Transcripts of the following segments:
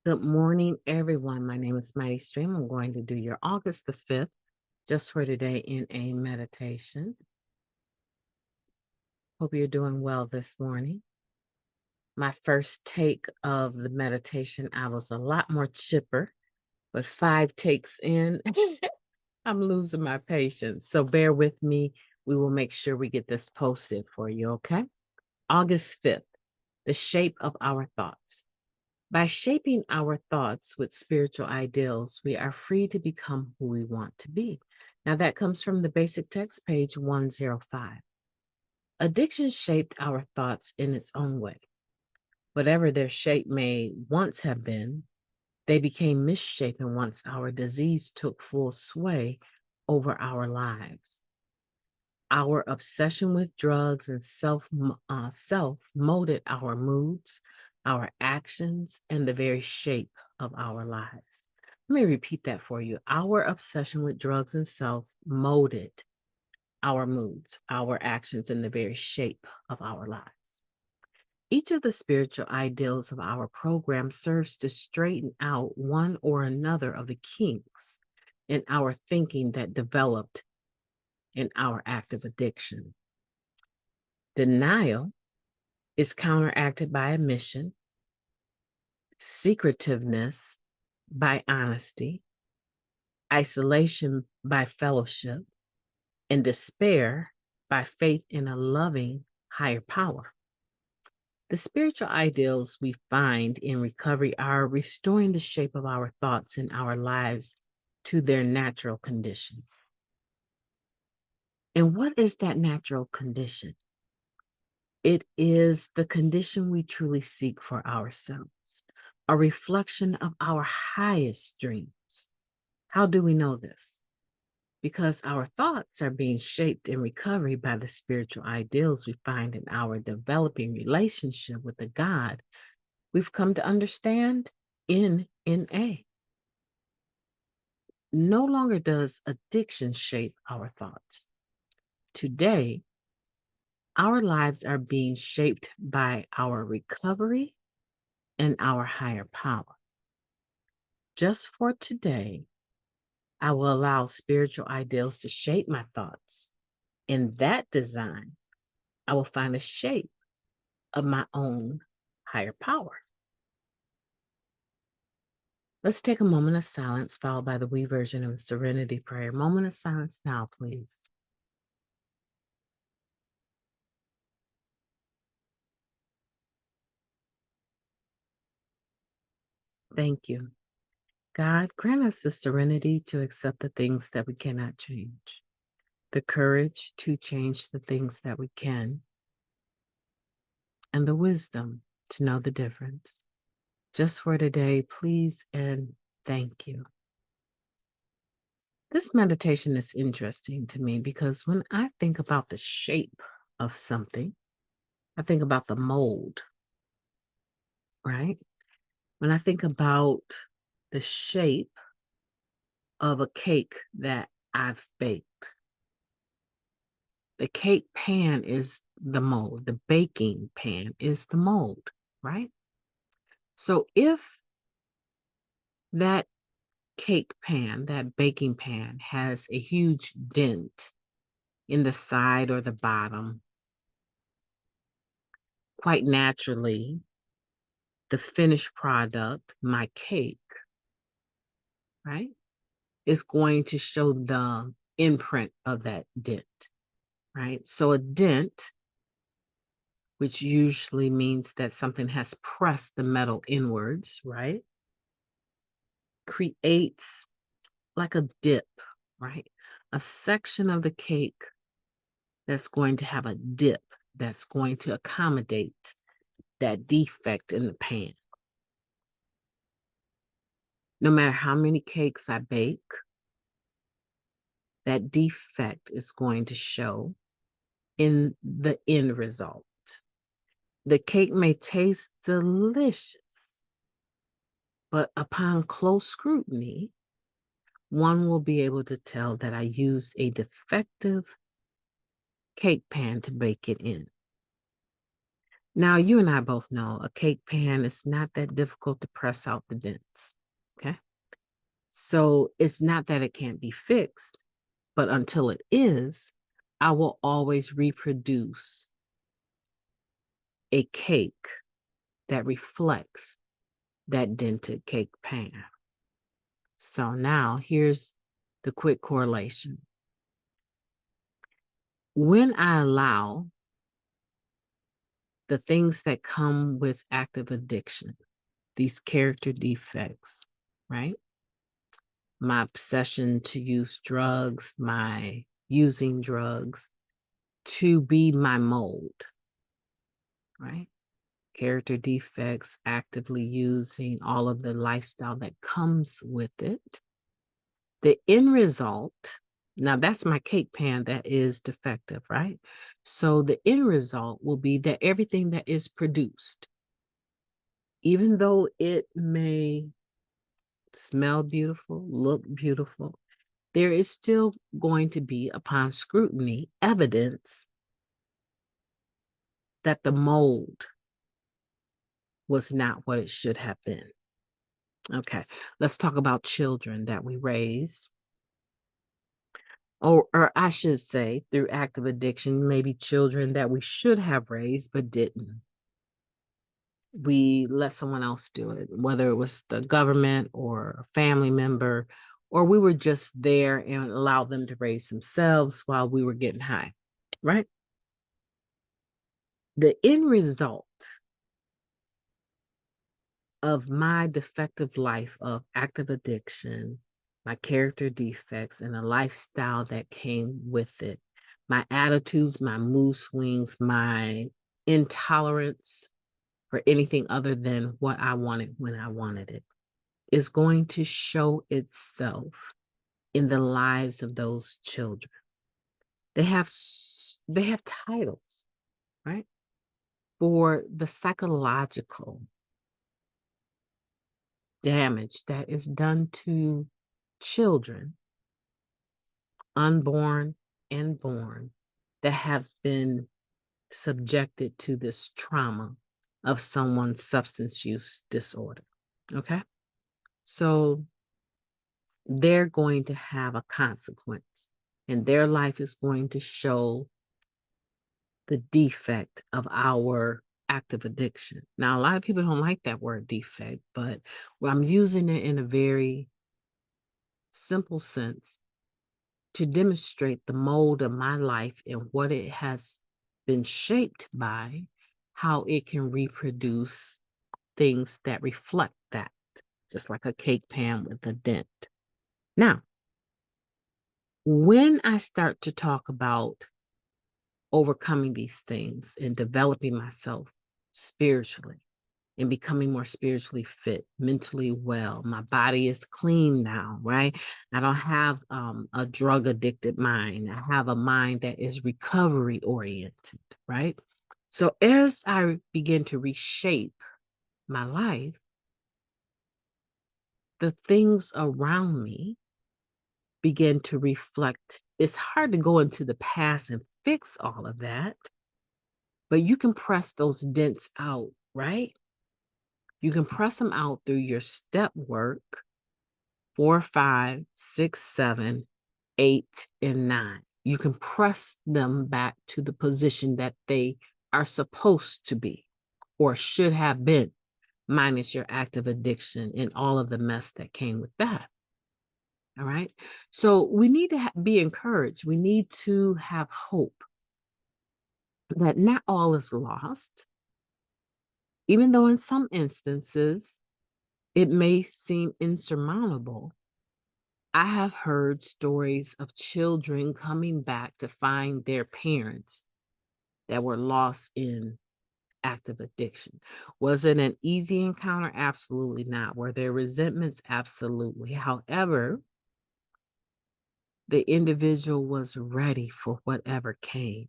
Good morning, everyone. My name is Mighty Stream. I'm going to do your August the 5th, just for today, in a meditation. Hope you're doing well this morning. My first take of the meditation, I was a lot more chipper, but 5 takes in, I'm losing my patience. So bear with me. We will make sure we get this posted for you, okay? August 5th, the shape of our thoughts. By shaping our thoughts with spiritual ideals, we are free to become who we want to be. Now, that comes from the basic text, page 105. Addiction shaped our thoughts in its own way. Whatever their shape may once have been, they became misshapen once our disease took full sway over our lives. Our obsession with drugs and self molded our moods, our actions, and the very shape of our lives. Let me repeat that for you. Our obsession with drugs and self molded our moods, our actions, and the very shape of our lives. Each of the spiritual ideals of our program serves to straighten out one or another of the kinks in our thinking that developed in our active addiction. Denial is counteracted by admission, secretiveness by honesty, isolation by fellowship, and despair by faith in a loving higher power. The spiritual ideals we find in recovery are restoring the shape of our thoughts and our lives to their natural condition. And what is that natural condition? It is the condition we truly seek for ourselves, a reflection of our highest dreams. How do we know this? Because our thoughts are being shaped in recovery by the spiritual ideals we find in our developing relationship with the God we've come to understand in NA. No longer does addiction shape our thoughts. Today, our lives are being shaped by our recovery and our higher power. Just for today, I will allow spiritual ideals to shape my thoughts. In that design, I will find the shape of my own higher power. Let's take a moment of silence, followed by the we version of a serenity prayer. Moment of silence now, please. Thank you. God, grant us the serenity to accept the things that we cannot change, the courage to change the things that we can, and the wisdom to know the difference. Just for today, please and thank you. This meditation is interesting to me because when I think about the shape of something, I think about the mold, right? When I think about the shape of a cake that I've baked, the cake pan is the mold, the baking pan is the mold, right? So if that cake pan, that baking pan, has a huge dent in the side or the bottom, quite naturally, the finished product, my cake, right, is going to show the imprint of that dent, right? So a dent, which usually means that something has pressed the metal inwards, right, creates like a dip, right? A section of the cake that's going to have a dip that's going to accommodate that defect in the pan. No matter how many cakes I bake, that defect is going to show in the end result. The cake may taste delicious, but upon close scrutiny, one will be able to tell that I used a defective cake pan to bake it in. Now, you and I both know a cake pan is not that difficult to press out the dents. Okay. So it's not that it can't be fixed, but until it is, I will always reproduce a cake that reflects that dented cake pan. So now here's the quick correlation. When I allow the things that come with active addiction, these character defects, right? My obsession to use drugs, my using drugs to be my mold, right? Character defects, actively using all of the lifestyle that comes with it. The end result, now that's my cake pan that is defective, right? So the end result will be that everything that is produced, even though it may smell beautiful, look beautiful, there is still going to be, upon scrutiny, evidence that the mold was not what it should have been. Okay, let's talk about children that we raise. Or I should say, through active addiction, maybe children that we should have raised but didn't. We let someone else do it, whether it was the government or a family member, or we were just there and allowed them to raise themselves while we were getting high, right? The end result of my defective life of active addiction, my character defects, and the lifestyle that came with it, my attitudes, my mood swings, my intolerance for anything other than what I wanted when I wanted it, is going to show itself in the lives of those children. They have titles, right? For the psychological damage that is done to children, unborn and born, that have been subjected to this trauma of someone's substance use disorder. Okay. So they're going to have a consequence, and their life is going to show the defect of our active addiction. Now, a lot of people don't like that word defect, but I'm using it in a very simple sense to demonstrate the mold of my life and what it has been shaped by, how it can reproduce things that reflect that, just like a cake pan with a dent. Now, when I start to talk about overcoming these things and developing myself spiritually and becoming more spiritually fit, mentally well, my body is clean now, right? I don't have a drug addicted mind. I have a mind that is recovery oriented, right? So as I begin to reshape my life, the things around me begin to reflect. It's hard to go into the past and fix all of that, but you can press those dents out, right? You can press them out through your step work 4, 5, 6, 7, 8, and 9. You can press them back to the position that they are supposed to be or should have been, minus your active addiction and all of the mess that came with that. All right. So we need to be encouraged. We need to have hope that not all is lost, even though in some instances it may seem insurmountable. I have heard stories of children coming back to find their parents that were lost in active addiction. Was it an easy encounter? Absolutely not. Were there resentments? Absolutely. However, the individual was ready for whatever came,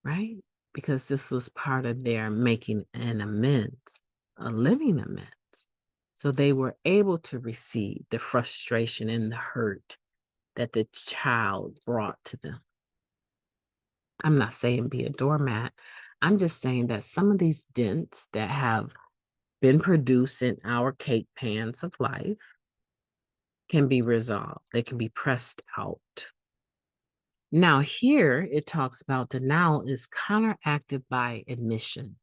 right? Because this was part of their making an amends, a living amends. So they were able to receive the frustration and the hurt that the child brought to them. I'm not saying be a doormat. I'm just saying that some of these dents that have been produced in our cake pans of life can be resolved. They can be pressed out. Now, here it talks about denial is counteracted by admission,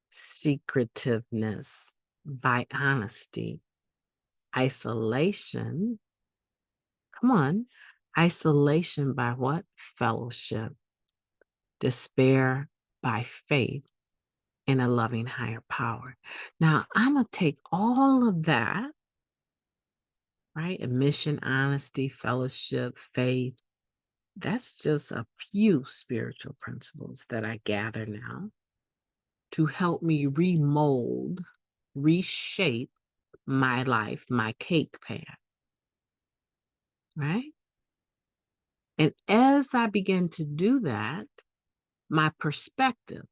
secretiveness by honesty, isolation. Come on. Isolation by what? Fellowship, despair by faith in a loving higher power. Now, I'm going to take all of that, right? Admission, honesty, fellowship, faith. That's just a few spiritual principles that I gather now to help me remold, reshape my life, my cake pan, right? And as I begin to do that, my perspective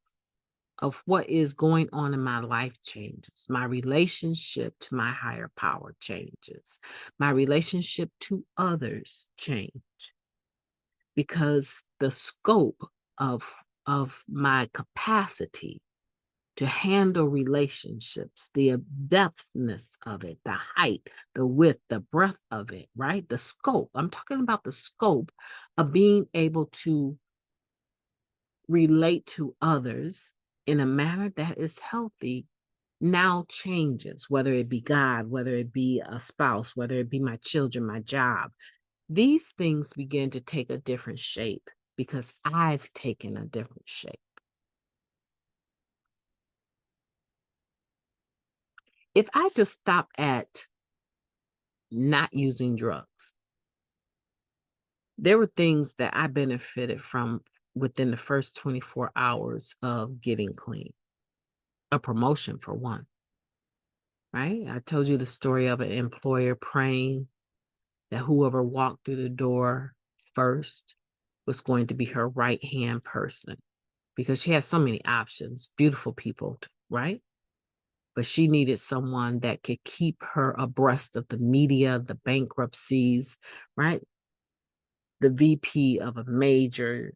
of what is going on in my life changes. My relationship to my higher power changes. My relationship to others change because the scope of my capacity to handle relationships, the depthness of it, the height, the width, the breadth of it, right? The scope. I'm talking about the scope of being able to relate to others in a manner that is healthy now changes, whether it be God, whether it be a spouse, whether it be my children, my job. These things begin to take a different shape because I've taken a different shape. If I just stop at not using drugs, there were things that I benefited from within the first 24 hours of getting clean. A promotion, for one, right? I told you the story of an employer praying that whoever walked through the door first was going to be her right-hand person because she had so many options, beautiful people, right? But she needed someone that could keep her abreast of the media, the bankruptcies, right? The VP of a major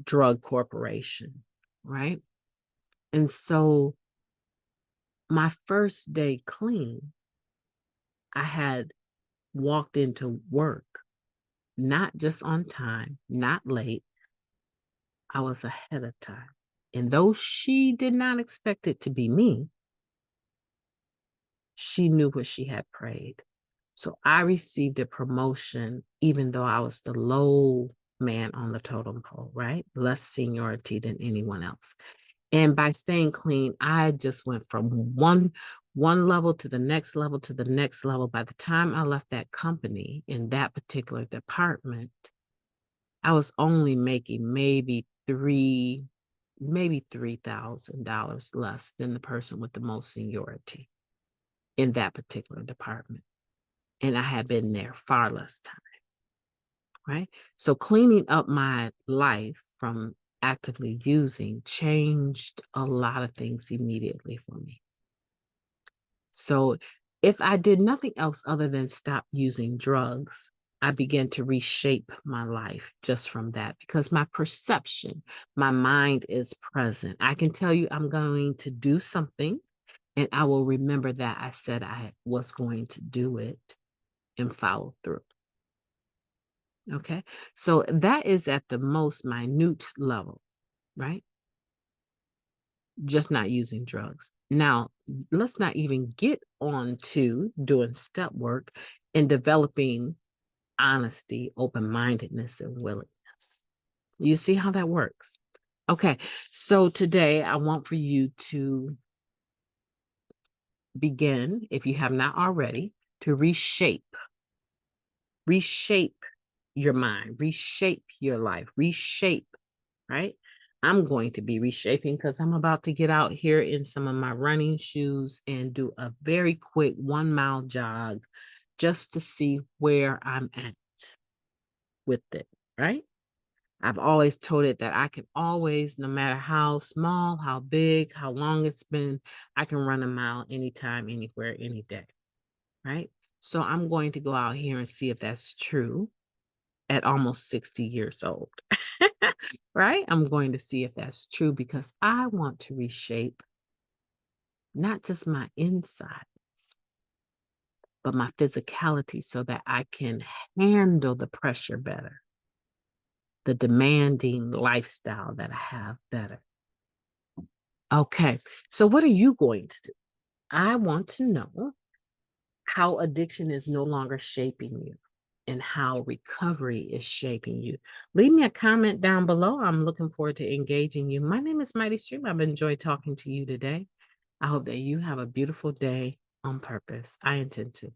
drug corporation, right? And so my first day clean, I had walked into work, not just on time, not late. I was ahead of time. And though she did not expect it to be me, she knew what she had prayed. So I received a promotion, even though I was the low man on the totem pole, right? Less seniority than anyone else. And by staying clean, I just went from one level to the next level to the next level. By the time I left that company in that particular department, I was only making maybe $3,000 less than the person with the most seniority in that particular department. And I had been there far less time, right? So cleaning up my life from actively using changed a lot of things immediately for me. So if I did nothing else other than stop using drugs, I began to reshape my life just from that because my perception, my mind is present. I can tell you I'm going to do something and I will remember that I said I was going to do it and follow through. Okay. So that is at the most minute level, right? Just not using drugs. Now, let's not even get on to doing step work and developing honesty, open mindedness, and willingness. You see how that works? Okay. So today I want for you to begin, if you have not already, to reshape your mind, reshape your life, reshape, right? I'm going to be reshaping because I'm about to get out here in some of my running shoes and do a very quick 1 mile jog just to see where I'm at with it, right? I've always told it that I can always, no matter how small, how big, how long it's been, I can run a mile anytime, anywhere, any day, right? So I'm going to go out here and see if that's true. at almost 60 years old. Right? I'm going to see if that's true because I want to reshape not just my insides, but my physicality so that I can handle the pressure better, the demanding lifestyle that I have better. Okay. So, what are you going to do? I want to know how addiction is no longer shaping you and how recovery is shaping you. Leave me a comment down below. I'm looking forward to engaging you. My name is Mighty Stream. I've enjoyed talking to you today. I hope that you have a beautiful day on purpose. I intend to.